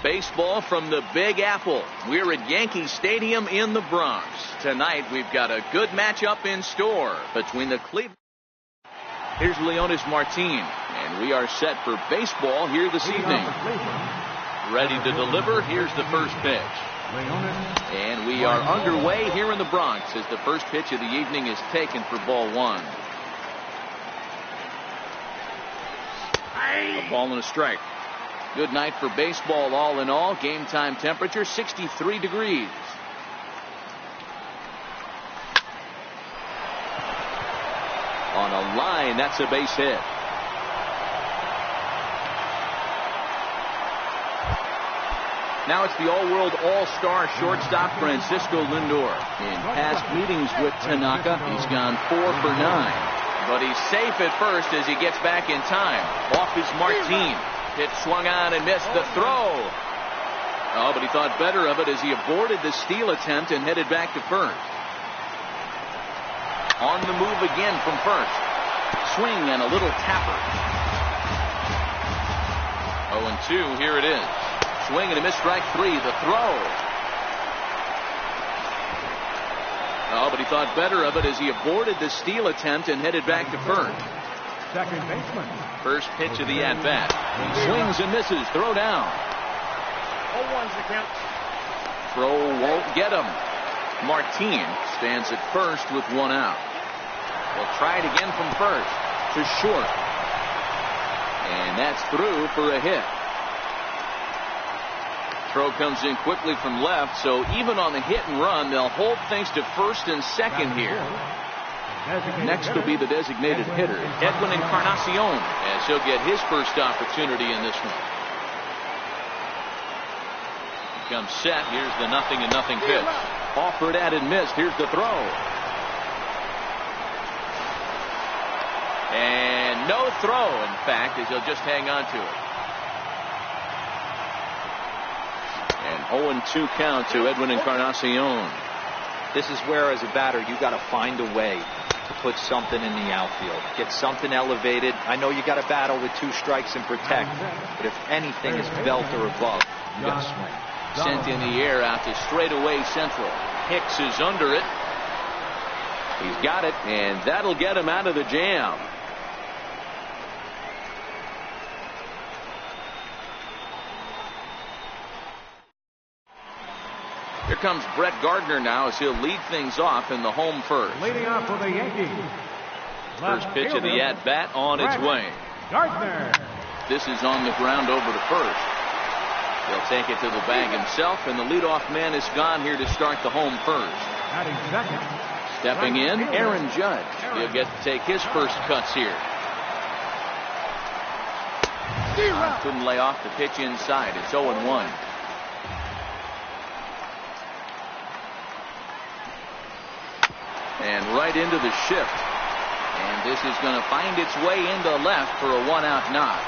Baseball from the Big Apple. We're at Yankee Stadium in the Bronx. Tonight we've got a good matchup in store between the Cleveland. Here's Leonis Martin, and we are set for baseball here this evening. Ready to deliver. Here's the first pitch. And we are underway here in the Bronx as the first pitch of the evening is taken for ball one. A ball and a strike. Good night for baseball all in all. Game time temperature 63 degrees. On a line, that's a base hit. Now it's the all-world all-star shortstop Francisco Lindor. In past meetings with Tanaka, he's gone 4 for 9. But he's safe at first as he gets back in time. Off is Martin. Pitch swung on and missed the throw. Oh, but he thought better of it as he aborted the steal attempt and headed back to first. On the move again from first. Swing and a little tapper. 0-2, here it is. Swing and a miss, strike three. The throw. Oh, but he thought better of it as he aborted the steal attempt and headed back to first. Second baseman. First pitch of the at-bat. He swings and misses. Throw down. 0-1's the count. Throw won't get him. Martin stands at first with one out. We'll try it again from first to short. And that's through for a hit. Throw comes in quickly from left, so even on the hit and run, they'll hold things to first and second here. Next will be the designated hitter, Edwin Encarnacion, as he'll get his first opportunity in this one. He comes set. Here's the 0-0 pitch. Offered at and missed. Here's the throw. And no throw, in fact, as he'll just hang on to it. And 0-2 count to Edwin Encarnacion. This is where, as a batter, you got to find a way to put something in the outfield. Get something elevated. I know you got to battle with 2 strikes and protect, but if anything is belt or above, you got to swing. Sent in the air out to straightaway central. Hicks is under it. He's got it, and that'll get him out of the jam. Here comes Brett Gardner now as he'll lead things off in the home first. Leading off for the Yankees. First pitch of the at-bat on its way. Gardner. This is on the ground over to first. He'll take it to the bag himself, and the leadoff man is gone here to start the home first. Stepping in, Aaron Judge. He'll get to take his first cuts here. Couldn't lay off the pitch inside. It's 0-1. And right into the shift. And this is going to find its way into left for a 1-out knock.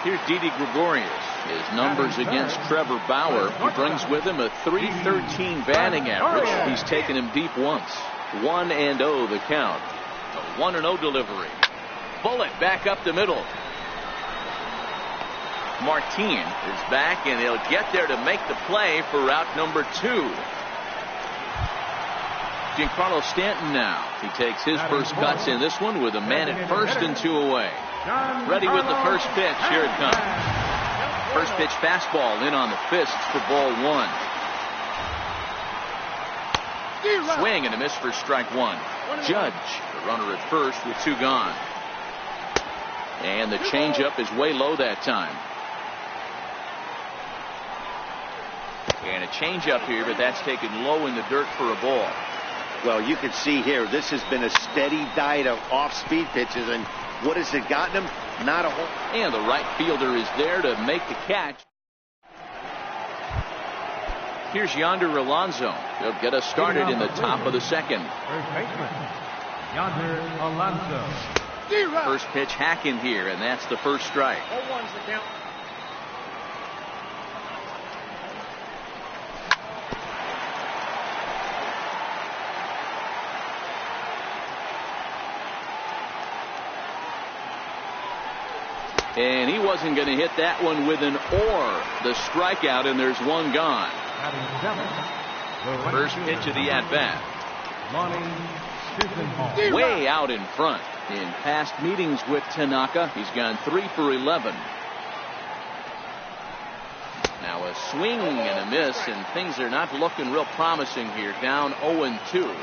Here's Didi Gregorius. His numbers against Trevor Bauer. He brings with him a .313 batting average. He's taken him deep once. 1-0 the count. A 1-0 delivery. Bullet back up the middle. Martin is back, and he'll get there to make the play for route number 2. Giancarlo Stanton now. He takes his first cuts in this one with a man at first and 2 away. Ready with the first pitch. Here it comes. First pitch fastball in on the fists for ball 1. Swing and a miss for strike 1. Judge, the runner at first with 2 gone. And the changeup is way low that time. And a changeup here, but that's taken low in the dirt for a ball. Well, you can see here, this has been a steady diet of off-speed pitches, and what has it gotten him? Not a hole. And the right fielder is there to make the catch. Here's Yonder Alonso. He'll get us started in the top of the second. First baseman, Yonder Alonso. First pitch hacking here, and that's the first strike. 0-1's the count. And he wasn't going to hit that one with an or. The strikeout, and there's one gone. First pitch of the at-bat. Way out in front. In past meetings with Tanaka, he's gone 3 for 11. Now a swing and a miss, and things are not looking real promising here. Down 0-2.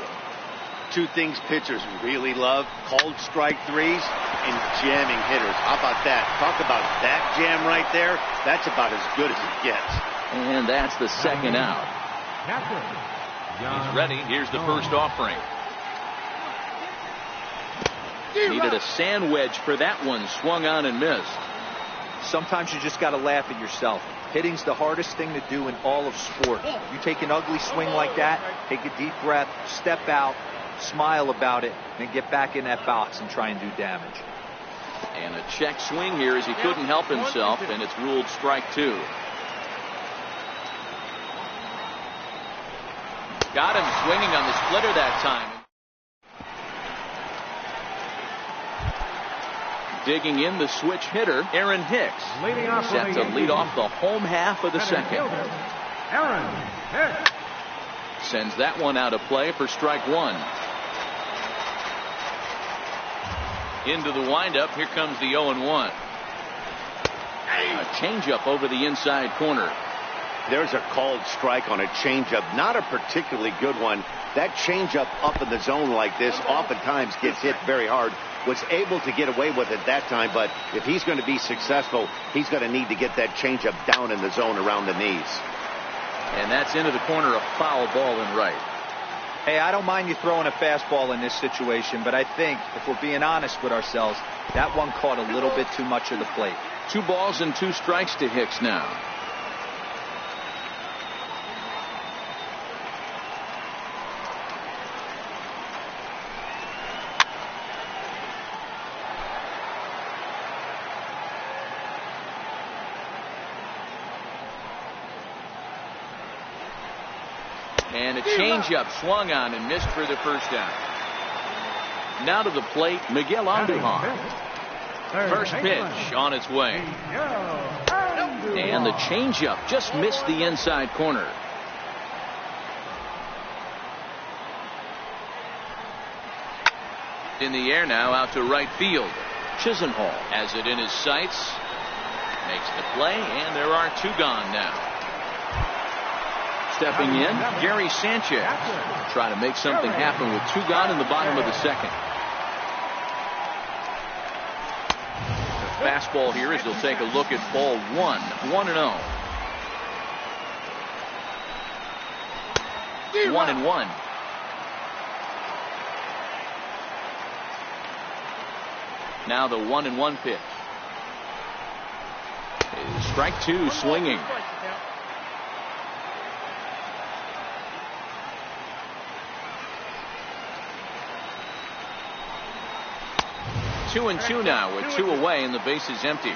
Two things pitchers really love: called strike threes and jamming hitters. How about that? Talk about that jam right there. That's about as good as it gets. And that's the second out. He's ready. Here's the first offering. Needed a sand wedge for that one. Swung on and missed. Sometimes you just got to laugh at yourself. Hitting's the hardest thing to do in all of sport. You take an ugly swing like that, take a deep breath, step out, smile about it, and get back in that box and try and do damage. And a check swing here as he couldn't help himself, and it's ruled strike 2. Got him swinging on the splitter that time. Digging in, the switch hitter, Aaron Hicks, set to lead off the home half of the second. Aaron Hicks sends that one out of play for strike 1. Into the windup. Here comes the 0-1. A changeup over the inside corner. There's a called strike on a changeup. Not a particularly good one. That changeup up in the zone like this oftentimes gets hit very hard. Was able to get away with it that time, but if he's going to be successful, he's going to need to get that changeup down in the zone around the knees. And that's into the corner, a foul ball in right. Hey, I don't mind you throwing a fastball in this situation, but I think if we're being honest with ourselves, that one caught a little bit too much of the plate. 2 balls and 2 strikes to Hicks now. And a changeup swung on and missed for the first down. Now to the plate, Miguel Andujar. First pitch on its way. And the changeup just missed the inside corner. In the air now, out to right field. Chisenhall has it in his sights. Makes the play, and there are 2 gone now. Stepping in, Gary Sanchez. Trying to make something happen with 2 gone in the bottom of the second. The fastball here as he'll take a look at ball 1. 1-0. 1-1. Now the 1-1 pitch. Strike 2 swinging. 2-2 now with 2 away and the base is empty.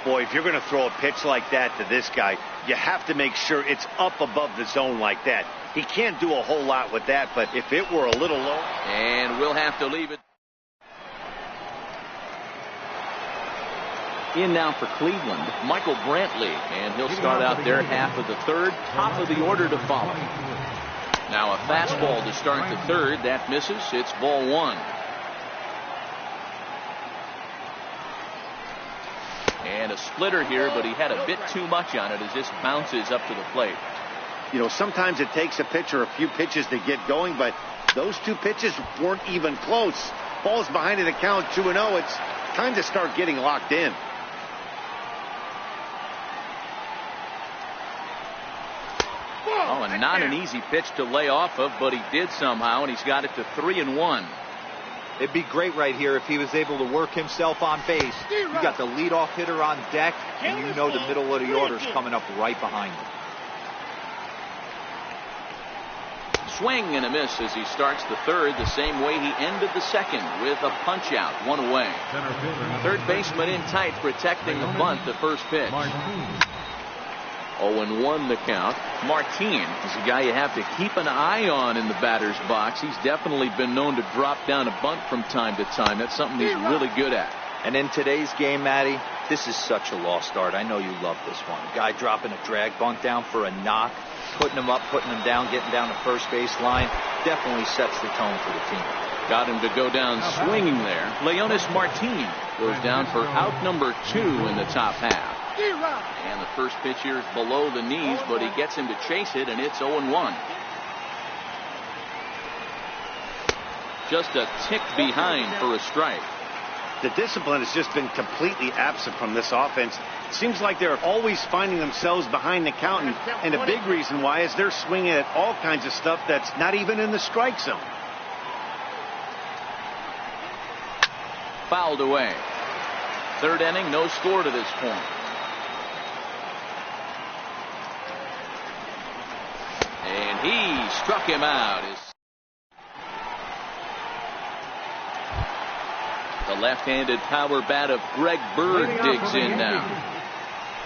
Boy, if you're going to throw a pitch like that to this guy, you have to make sure it's up above the zone like that. He can't do a whole lot with that, but if it were a little low. And we'll have to leave it. In now for Cleveland, Michael Brantley, and he'll start out their half of the third, top of the order to follow. Now a fastball to start the third, that misses. It's ball 1. And a splitter here, but he had a bit too much on it as this bounces up to the plate. You know, sometimes it takes a pitcher a few pitches to get going, but those 2 pitches weren't even close. Ball's behind in the count, 2-0. It's time to start getting locked in. Oh, and not an easy pitch to lay off of, but he did somehow, and he's got it to 3-1. It'd be great right here if he was able to work himself on base. You got the leadoff hitter on deck, and you know the middle of the order is coming up right behind him. Swing and a miss as he starts the third the same way he ended the second with a punch out, 1 away. Third baseman in tight protecting the bunt, the first pitch. 0-1 the count. Martin is a guy you have to keep an eye on in the batter's box. He's definitely been known to drop down a bunt from time to time. That's something he's really good at. And in today's game, Matty, this is such a lost art. I know you love this one. Guy dropping a drag bunt down for a knock, putting him up, putting him down, getting down the first base line, definitely sets the tone for the team. Got him to go down swinging there. Leonis Martin goes down for out number 2 in the top half. And the first pitch here is below the knees, but he gets him to chase it, and it's 0-1. Just a tick behind for a strike. The discipline has just been completely absent from this offense. Seems like they're always finding themselves behind the count, and a big reason why is they're swinging at all kinds of stuff that's not even in the strike zone. Fouled away. Third inning, no score to this point. And he struck him out. The left-handed power bat of Greg Bird digs in now.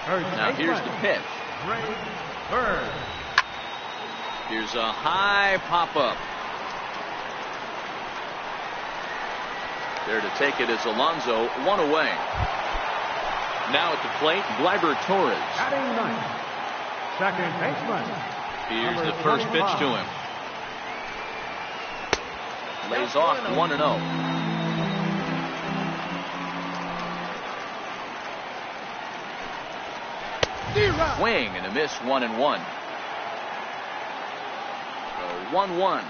Now here's the pitch. Here's a high pop-up. There to take it is Alonso, 1 away. Now at the plate, Gleyber Torres. Batting ninth, second baseman. Here's the first pitch to him. Lays off 1-0. Swing and a miss, 1-1. So 1-1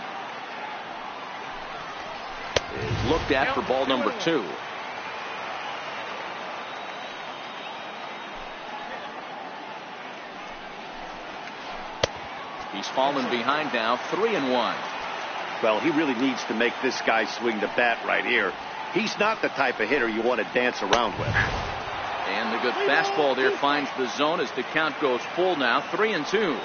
is looked at for ball number 2. He's fallen behind now, 3-1. Well, he really needs to make this guy swing the bat right here. He's not the type of hitter you want to dance around with. And the good fastball there finds the zone as the count goes full now, 3-2.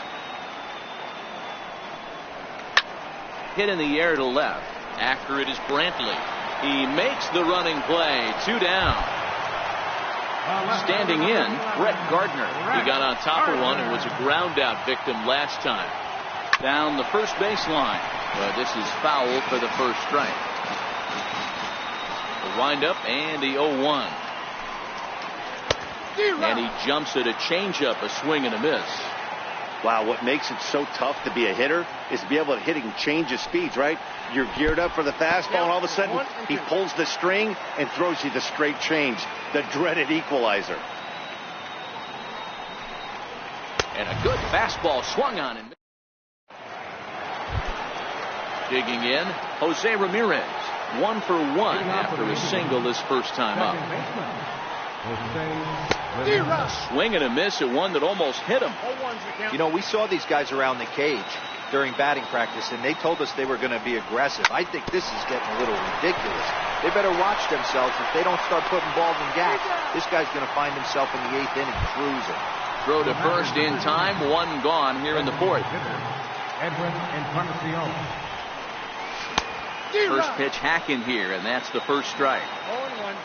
Hit in the air to left. After it is Brantley. He makes the running play. 2 down. Standing in, Brett Gardner. He got on top of one and was a ground out victim last time. Down the first baseline. But this is foul for the first strike. The windup and the 0-1. And he jumps at a changeup, a swing and a miss. Wow, what makes it so tough to be a hitter is to be able to hit and change of speeds, right? You're geared up for the fastball, and all of a sudden he pulls the string and throws you the straight change, the dreaded equalizer. And a good fastball swung on him. Digging in, Jose Ramirez. 1 for 1 after a single this first time up. A swing and a miss at one that almost hit him. You know, we saw these guys around the cage during batting practice, and they told us they were going to be aggressive. I think this is getting a little ridiculous. They better watch themselves. If they don't start putting balls in gaps, this guy's going to find himself in the 8th inning cruising. Throw to first in time, 1 gone here in the 4th. First pitch hacking here, and that's the first strike. 0-1.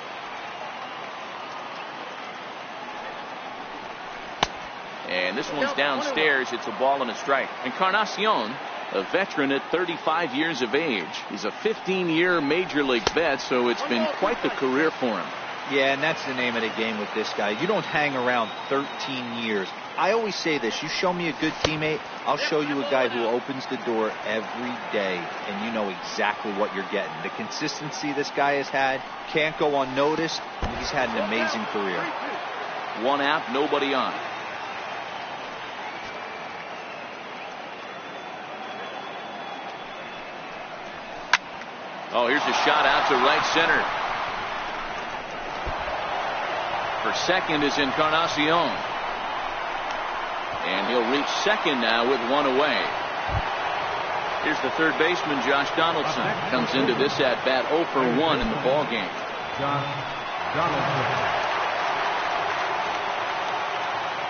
And this one's downstairs. It's a ball and a strike. Encarnacion, a veteran at 35 years of age. He's a 15-year major league vet, so it's been quite the career for him. Yeah, and that's the name of the game with this guy. You don't hang around 13 years. I always say this, you show me a good teammate, I'll show you a guy who opens the door every day, and you know exactly what you're getting. The consistency this guy has had can't go unnoticed. He's had an amazing career. 1 out, nobody on. Oh, here's a shot out to right center. For second is Encarnacion. And he'll reach second now with 1 away. Here's the third baseman, Josh Donaldson. Comes into this at-bat 0 for 1 in the ballgame.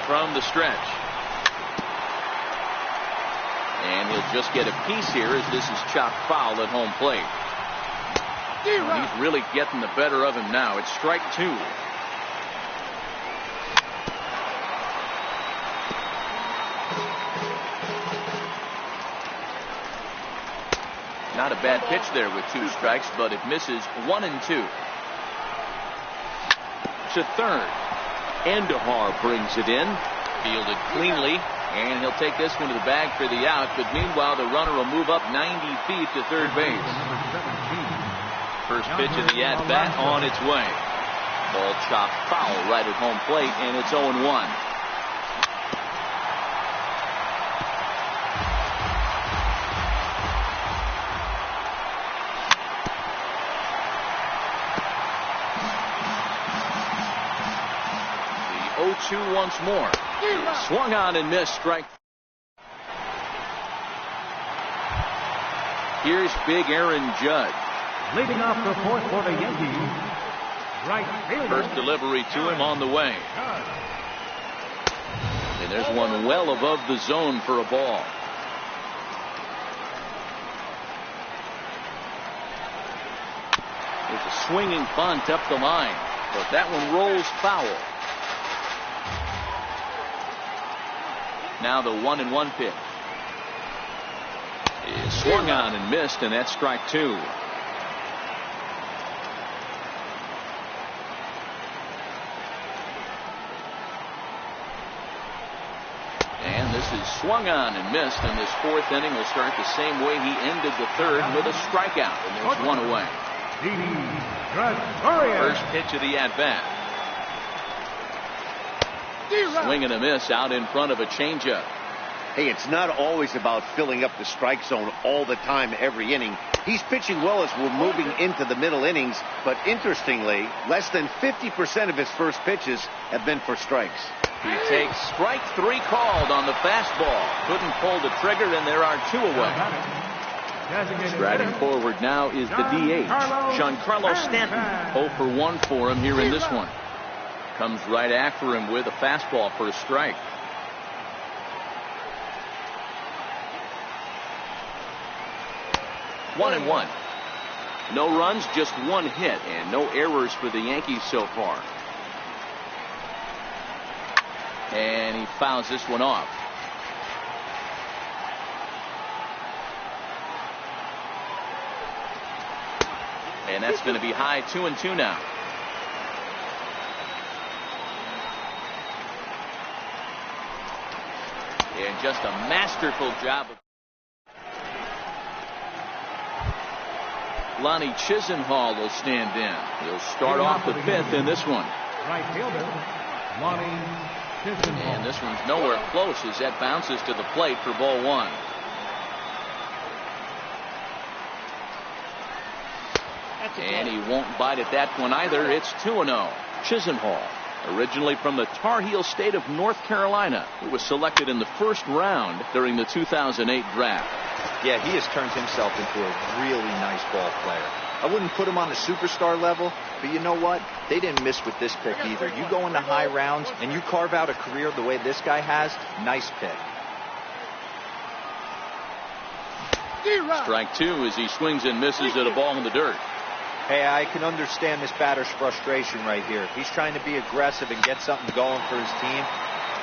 From the stretch. And he'll just get a piece here as this is chopped foul at home plate. He's really getting the better of him now. It's strike 2. Not a bad pitch there with 2 strikes, but it misses 1 and 2. to third. Endahar brings it in. Fielded cleanly. And he'll take this one to the bag for the out. But meanwhile, the runner will move up 90 feet to third base. First pitch of the at-bat on its way. Ball chopped foul right at home plate, and it's 0-1. The 0-2 once more. Swung on and missed. Strike. Here's big Aaron Judge. Leading off the fourth for the Yankees, right fielder. First delivery to him on the way. And there's one well above the zone for a ball. There's a swinging bunt up the line, but that one rolls foul. Now the 1-1 pitch is swung on and missed, and that's strike two. And this is swung on and missed, and this fourth inning will start the same way he ended the third, with a strikeout, and there's one away. First pitch of the at-bat. Swing and a miss out in front of a changeup. Hey, it's not always about filling up the strike zone all the time, every inning. He's pitching well as we're moving into the middle innings, but interestingly, less than 50% of his first pitches have been for strikes. He takes strike three called on the fastball. Couldn't pull the trigger, and there are two away. Striding forward now is the DH, Giancarlo Stanton. 0 for 1 for him here in this one. Comes right after him with a fastball for a strike. One and one. No runs, just one hit, and no errors for the Yankees so far. And he fouls this one off. And that's going to be high, 2-2 now. And just a masterful job. Lonnie Chisenhall will stand in. He'll start off the fifth in this one. Right fielder, Lonnie Chisenhall. And this one's nowhere close as that bounces to the plate for ball one. And he won't bite at that one either. It's 2-0. Chisenhall, originally from the Tar Heel state of North Carolina, who was selected in the first round during the 2008 draft. Yeah, he has turned himself into a really nice ball player. I wouldn't put him on the superstar level, but you know what? They didn't miss with this pick either. You go into high rounds and you carve out a career the way this guy has, nice pick. Strike two as he swings and misses at a ball in the dirt. Hey, I can understand this batter's frustration right here. He's trying to be aggressive and get something going for his team.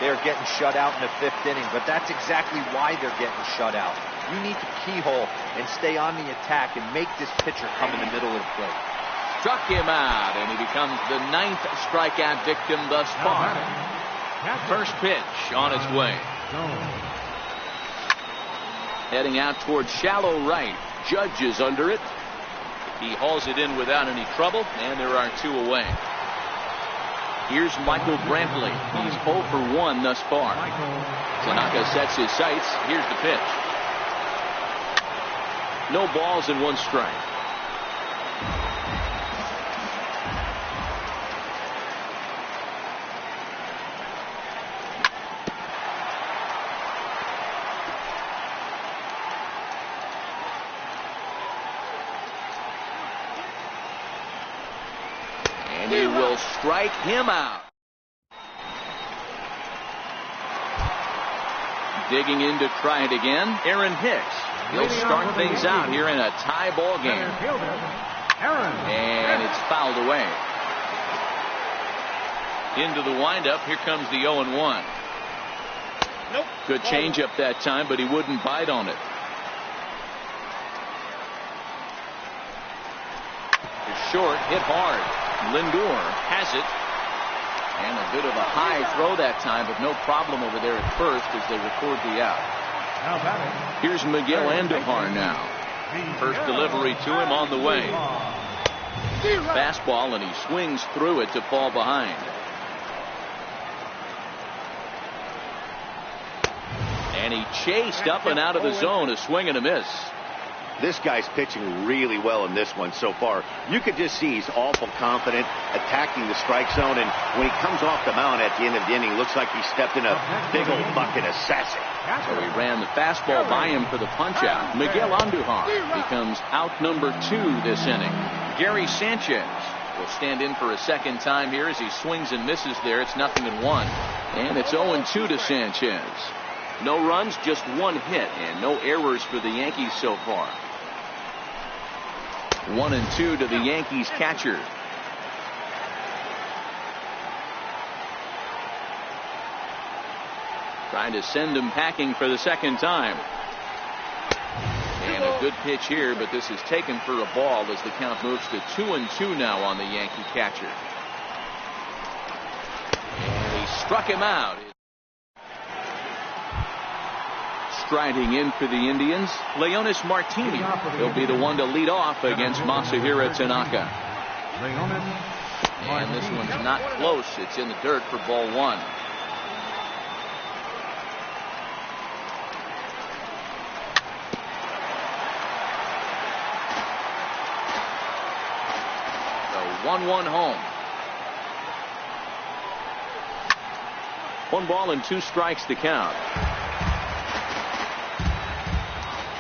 They're getting shut out in the fifth inning, but that's exactly why they're getting shut out. You need to keyhole and stay on the attack and make this pitcher come in the middle of the plate. Struck him out, and he becomes the 9th strikeout victim thus far. First pitch on its way. Heading out towards shallow right. Judge is under it. He hauls it in without any trouble, and there are two away. Here's Michael Brantley. He's 0 for 1 thus far. Tanaka sets his sights. Here's the pitch. No balls and one strike. And he will strike him out. Digging in to try it again, Aaron Hicks. He'll start things out here in a tie ball game. And it's fouled away. Into the windup. Here comes the 0-1. Nope. Good changeup that time, but he wouldn't bite on it. It's short, hit hard. Lindor has it. And a bit of a high throw that time, but no problem over there at first as they record the out. Here's Miguel Andujar now. First delivery to him on the way. Fastball, and he swings through it to fall behind. And he chased up and out of the zone, a swing and a miss. This guy's pitching really well in this one so far. You could just see he's awful confident attacking the strike zone, and when he comes off the mound at the end of the inning, looks like he stepped in a big old bucket of sassy. So he ran the fastball by him for the punch-out. Miguel Andujar becomes out number 2 this inning. Gary Sanchez will stand in for a second time here as he swings and misses there. It's 0-1. And it's 0-2 to Sanchez. No runs, just 1 hit, and no errors for the Yankees so far. 1-2 to the Yankees catcher. Trying to send him packing for the second time. And a good pitch here, but this is taken for a ball as the count moves to 2-2 now on the Yankee catcher. And he struck him out. Striding in for the Indians, Leonis Martini. He'll be the one to lead off against Masahiro Tanaka. And this one's not close. It's in the dirt for ball 1. So 1-1 home. 1 ball and 2 strikes to count.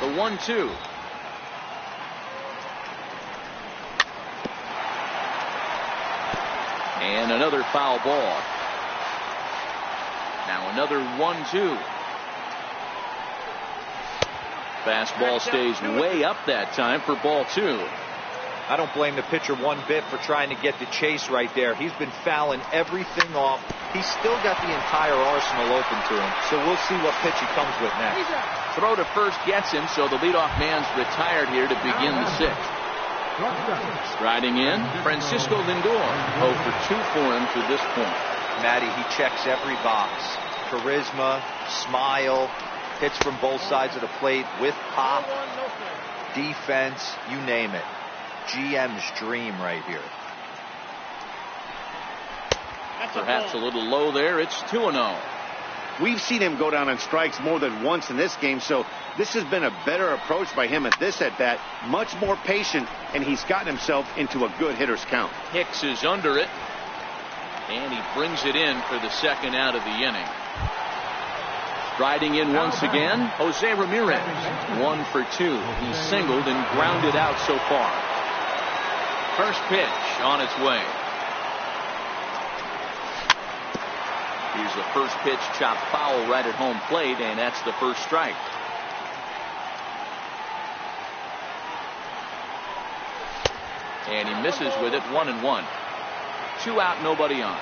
The 1-2. And another foul ball. Now another 1-2. Fastball stays way up that time for ball 2. I don't blame the pitcher one bit for trying to get the chase right there. He's been fouling everything off. He's still got the entire arsenal open to him. So we'll see what pitch he comes with next. Throw to first gets him, so the leadoff man's retired here to begin the 6th. Striding in, Francisco Lindor. 0 for 2 for him to this point. Matty, he checks every box. Charisma, smile, hits from both sides of the plate with pop, defense, you name it. GM's dream right here. Perhaps a little low there. It's 2-0. We've seen him go down on strikes more than once in this game, so this has been a better approach by him at this at-bat. Much more patient, and he's gotten himself into a good hitter's count. Hicks is under it, and he brings it in for the second out of the inning. Striding in once again, Jose Ramirez. 1 for 2. He's singled and grounded out so far. First pitch on its way. Here's the first pitch, chopped foul right at home plate, and that's the first strike. And he misses with it. 1-1. 2 out, nobody on.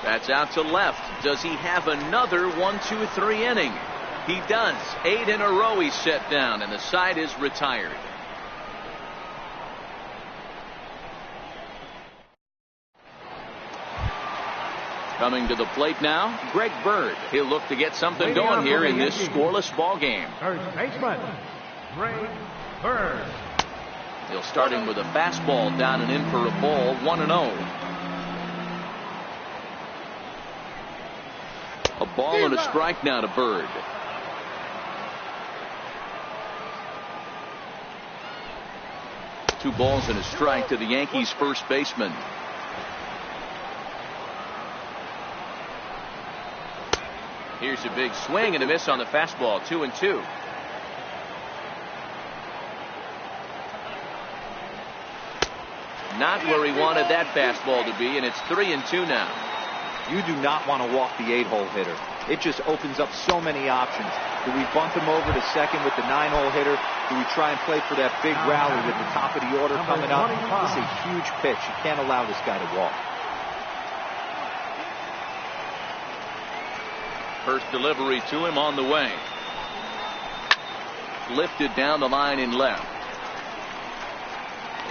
That's out to left. Does he have another 1-2-3 inning? He does. 8 in a row he's set down, and the side is retired. Coming to the plate now, Greg Bird. He'll look to get something going here in this scoreless ball game. First baseman, Greg Bird. He'll start him with a fastball down and in for a ball. 1-0. A ball and a strike now to Bird. Two balls and a strike to the Yankees first baseman. Here's a big swing and a miss on the fastball. 2-2. Not where he wanted that fastball to be, and it's 3-2 now. You do not want to walk the 8-hole hitter. It just opens up so many options. Do we bunt him over to second with the 9-hole hitter? Do we try and play for that big rally with the top of the order coming up? This is a huge pitch. You can't allow this guy to walk. First delivery to him on the way. Lifted down the line in left.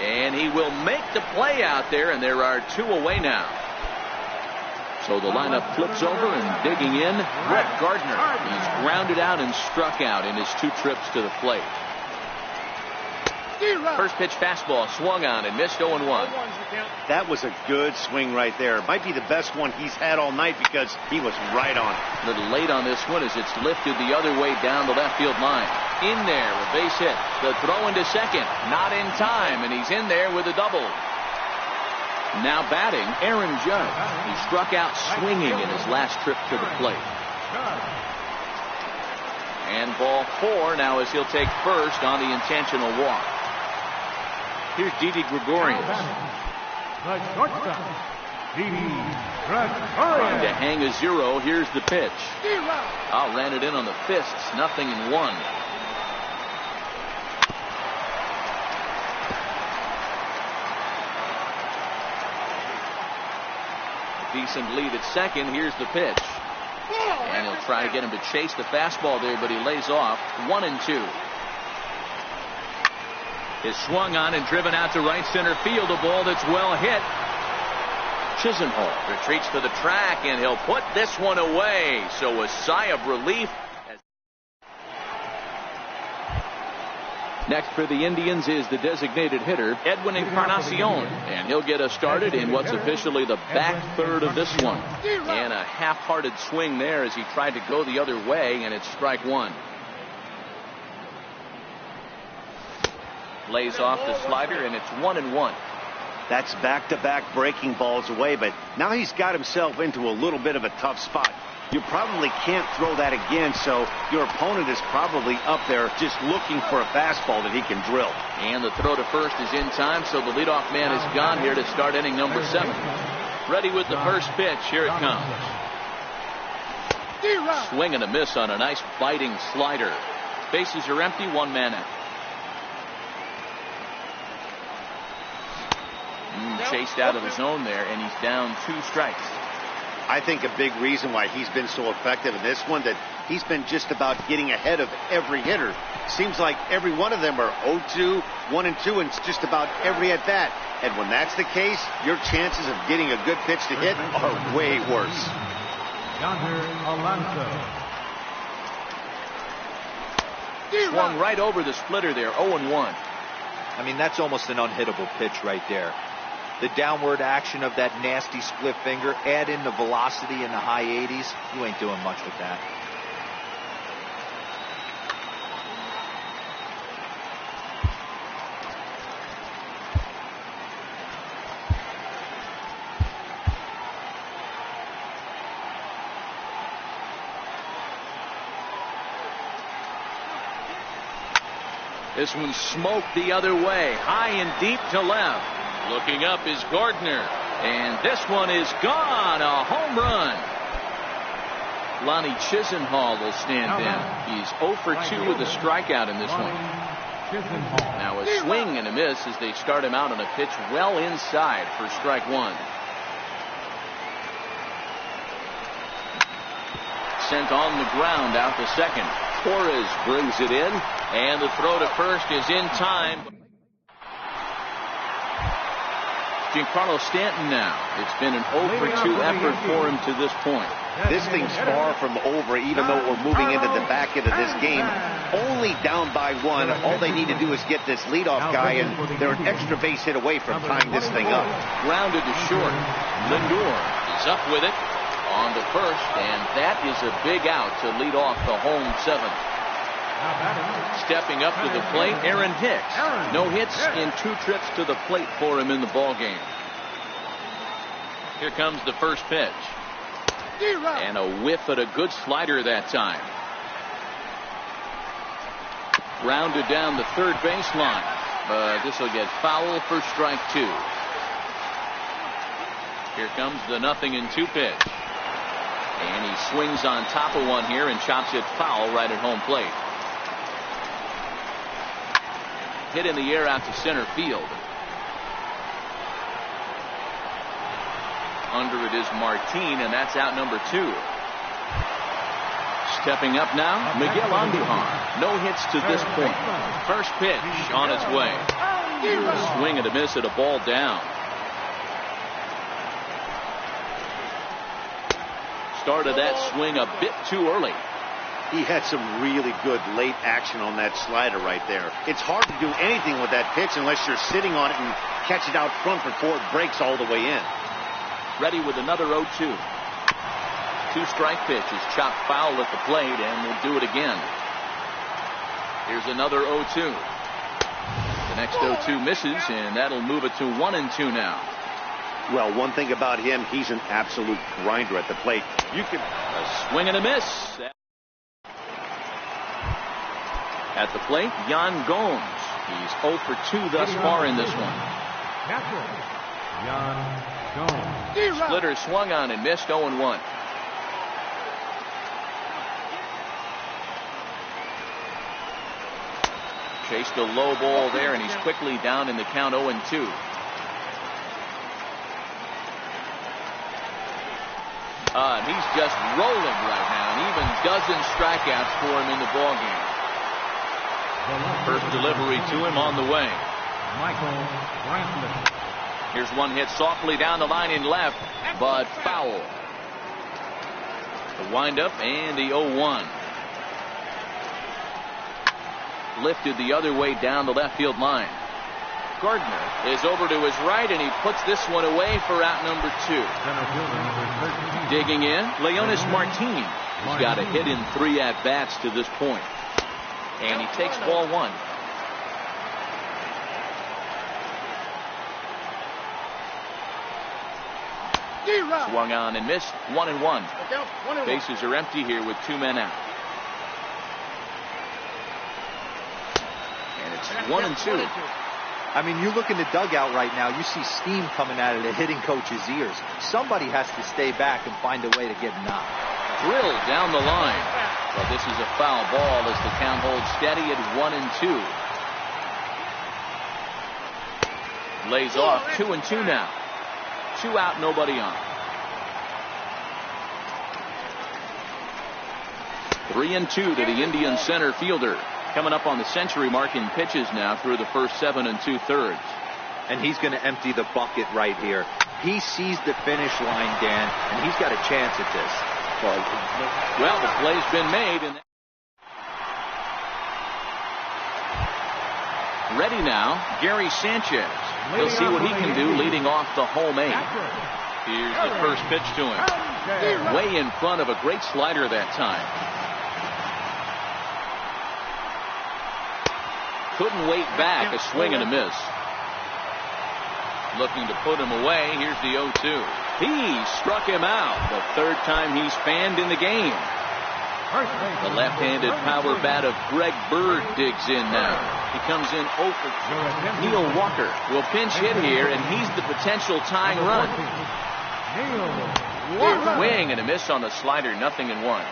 And he will make the play out there, and there are 2 away now. So the lineup flips over, and digging in, Brett Gardner. He's grounded out and struck out in his 2 trips to the plate. First pitch fastball swung on and missed 0-1. That was a good swing right there. Might be the best one he's had all night because he was right on. A little late on this one as it's lifted the other way down the left field line. In there, a base hit. The throw into second, not in time, and he's in there with a double. Now batting, Aaron Judge. He struck out swinging in his last trip to the plate. And ball 4 now as he'll take first on the intentional walk. Here's Didi Gregorius. Trying to hang a 0. Here's the pitch. Ran it in on the fists. 0-1. Decent lead at second. Here's the pitch. And he'll try to get him to chase the fastball there, but he lays off. 1-2. Is swung on and driven out to right center field. A ball that's well hit. Chisenhall retreats to the track, and he'll put this one away. So a sigh of relief. Next for the Indians is the designated hitter, Edwin Encarnacion. And he'll get us started in what's officially the back third of this one. And a half-hearted swing there as he tried to go the other way, and it's strike 1. Lays off the slider, and it's 1-1. That's back-to-back breaking balls away, but now he's got himself into a little bit of a tough spot. You probably can't throw that again, so your opponent is probably up there just looking for a fastball that he can drill. And the throw to first is in time, so the leadoff man is gone here to start inning number 7. Ready with the first pitch. Here it comes. Swing and a miss on a nice biting slider. Bases are empty, 1 man out. Chased out of the zone there, and he's down 2 strikes. I think a big reason why he's been so effective in this one, that he's been just about getting ahead of every hitter. Seems like every one of them are 0-2, 1-2, and it's just about every at bat. And when that's the case, your chances of getting a good pitch to hit are way worse. Swung right over the splitter there, 0-1. I mean, that's almost an unhittable pitch right there. The downward action of that nasty split finger, add in the velocity in the high 80s, you ain't doing much with that. This one smoked the other way, high and deep to left. Looking up is Gardner, and this one is gone. A home run. Lonnie Chisenhall will stand in. He's 0 for 2 with a strikeout in this one. Now a swing and a miss as they start him out on a pitch well inside for strike 1. Sent on the ground out to second. Torres brings it in, and the throw to first is in time. Giancarlo Stanton now. It's been an 0 for 2 effort for him to this point. This thing's far from over, even though we're moving into the back end of this game. Only down by 1. All they need to do is get this leadoff guy, and they're an extra base hit away from tying this thing up. Grounded to short. Lindor is up with it on the first, and that is a big out to lead off the home 7th. Stepping up to the plate, Aaron Hicks. No hits in 2 trips to the plate for him in the ball game. Here comes the first pitch. And a whiff at a good slider that time. Grounded down the third baseline. But this will get foul for strike 2. Here comes the 0-2 pitch. And he swings on top of one here and chops it foul right at home plate. Hit in the air out to center field. Under it is Martin, and that's out number 2. Stepping up now, Miguel Andujar. No hits to this point. First pitch on its way. A swing and a miss at a ball down. Started that swing a bit too early. He had some really good late action on that slider right there. It's hard to do anything with that pitch unless you're sitting on it and catch it out front before it breaks all the way in. Ready with another 0-2. 2-strike pitch is chopped foul at the plate, and we'll do it again. Here's another 0-2. The next 0-2 misses, and that'll move it to 1-2 now. Well, one thing about him, he's an absolute grinder at the plate. You can a swing and a miss. At the plate, Yan Gomes. He's 0 for 2 thus far in this one. Yan Gomes. Splitter swung on and missed. 0-1. Chased a low ball there, and he's quickly down in the count. 0-2. And he's just rolling right now, and even dozen strikeouts for him in the ballgame. First delivery to him on the way. Michael Brantley. Here's one hit softly down the line in left, but foul. The windup and the 0-1. Lifted the other way down the left field line. Gardner is over to his right, and he puts this one away for out number 2. Digging in, Leonis Martin. He's got a hit in 3 at-bats to this point. And he takes ball 1. Swung on and missed. 1-1. Bases are empty here with 2 men out. And it's 1-2. I mean, you look in the dugout right now, you see steam coming out of the hitting coach's ears. Somebody has to stay back and find a way to get knocked. Drilled down the line. But this is a foul ball as the count holds steady at 1-2. Lays off. 2-2 now. 2 out, nobody on. 3-2 to the Indian center fielder. Coming up on the century mark in pitches now through the first 7 2/3. And he's going to empty the bucket right here. He sees the finish line, Dan, and he's got a chance at this. Well, the play's been made. And ready now, Gary Sanchez. We'll see what he can do leading off the home 8. Here's the first pitch to him. Way in front of a great slider that time. Couldn't wait back. A swing and a miss. Looking to put him away. Here's the 0-2. He struck him out. The 3rd time he's fanned in the game. The left-handed power bat of Greg Bird digs in now. He comes in 0 for 2. Neil Walker will pinch hit here, and he's the potential tying run. Swing and a miss on the slider. 0-1.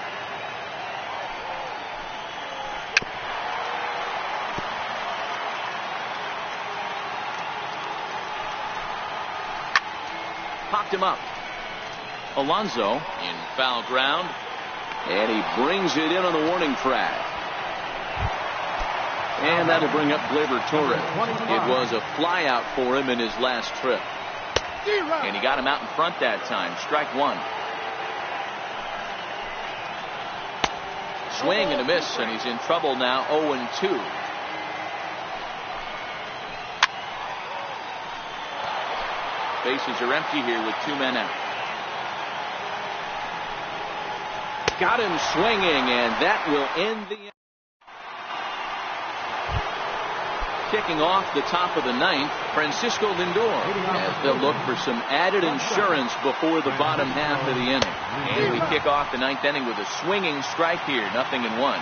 Popped him up. Alonso in foul ground, and he brings it in on the warning track. And that'll bring up Gleyber Torres. It was a fly out for him in his last trip, and he got him out in front that time. Strike 1. Swing and a miss, and he's in trouble now. 0-2. Bases are empty here with 2 men out. Got him swinging, and that will end the inning. Kicking off the top of the 9th, Francisco Lindor, as they'll look for some added insurance before the bottom half of the inning. And we kick off the 9th inning with a swinging strike here. 0-1.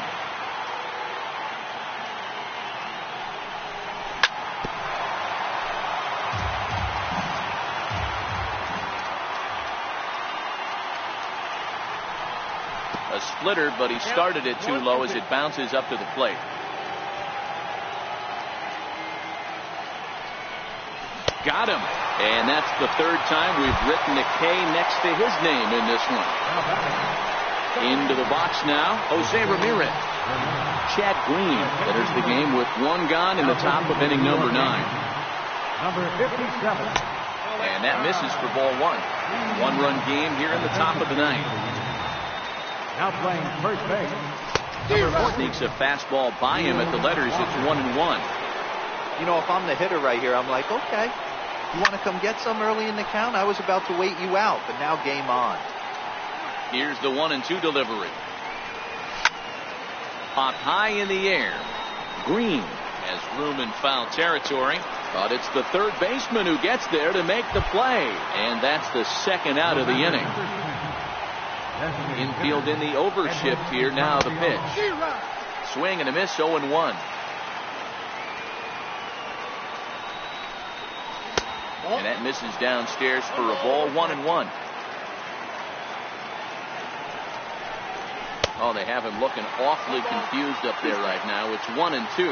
A splitter, but he started it too low as it bounces up to the plate. Got him. And that's the third time we've written a K next to his name in this one. Into the box now, Jose Ramirez. Chad Green enters the game with one gone in the top of inning number 9. Number 57. And that misses for ball 1. One-run game here in the top of the 9th. Now playing first base. Sneaks a fastball by him at the letters. It's 1-1. You know, if I'm the hitter right here, I'm like, okay, you want to come get some early in the count? I was about to wait you out, but now game on. Here's the 1-2 delivery. Popped high in the air. Green has room in foul territory, but it's the third baseman who gets there to make the play, and that's the second out of the inning. Infield in the overshift here. Now the pitch. Swing and a miss. 0-1. And that misses downstairs for a ball. 1-1. Oh, they have him looking awfully confused up there right now. It's 1-2.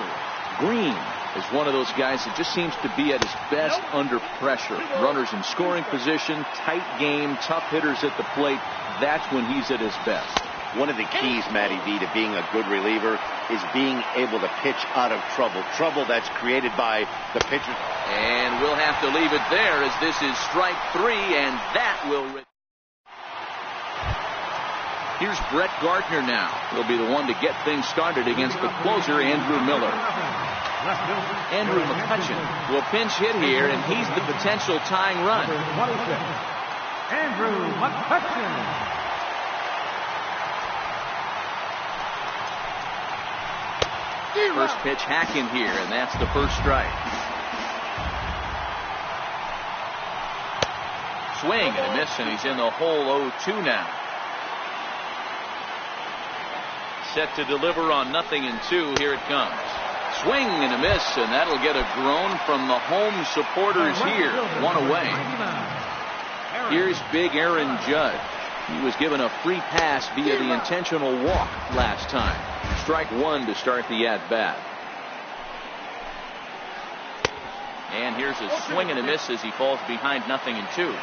Green is one of those guys that just seems to be at his best under pressure. Runners in scoring position, tight game, tough hitters at the plate. That's when he's at his best. One of the keys, Matty V, to being a good reliever is being able to pitch out of trouble. Trouble that's created by the pitcher. And we'll have to leave it there as this is strike 3, and that will... Here's Brett Gardner now. He'll be the one to get things started against the closer, Andrew Miller. Andrew McCutchen will pinch hit here, and he's the potential tying run. Andrew McCutchen. First pitch hack in here, and that's the first strike. Swing and a miss, and he's in the hole. 0-2 now. Set to deliver on 0-2. Here it comes. Swing and a miss, and that'll get a groan from the home supporters here. 1 away. Here's big Aaron Judge. He was given a free pass via the intentional walk last time. Strike 1 to start the at-bat. And here's a swing and a miss as he falls behind 0-2.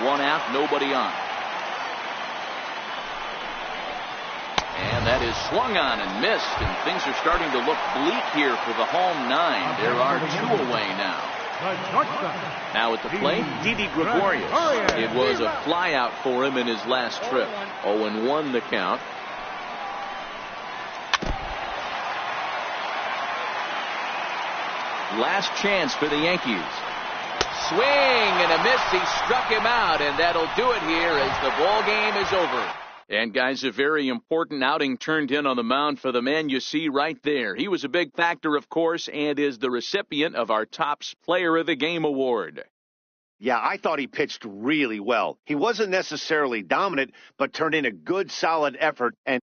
One out, nobody on. And that is swung on and missed, and things are starting to look bleak here for the home 9. There are 2 away now. Now at the plate, Didi Gregorius. It was a flyout for him in his last trip. 0-1 the count. Last chance for the Yankees. Swing and a miss. He struck him out, and that'll do it here as the ball game is over. And guys, a very important outing turned in on the mound for the man you see right there. He was a big factor, of course, and is the recipient of our Topps Player of the Game award. Yeah, I thought he pitched really well. He wasn't necessarily dominant, but turned in a good, solid effort. And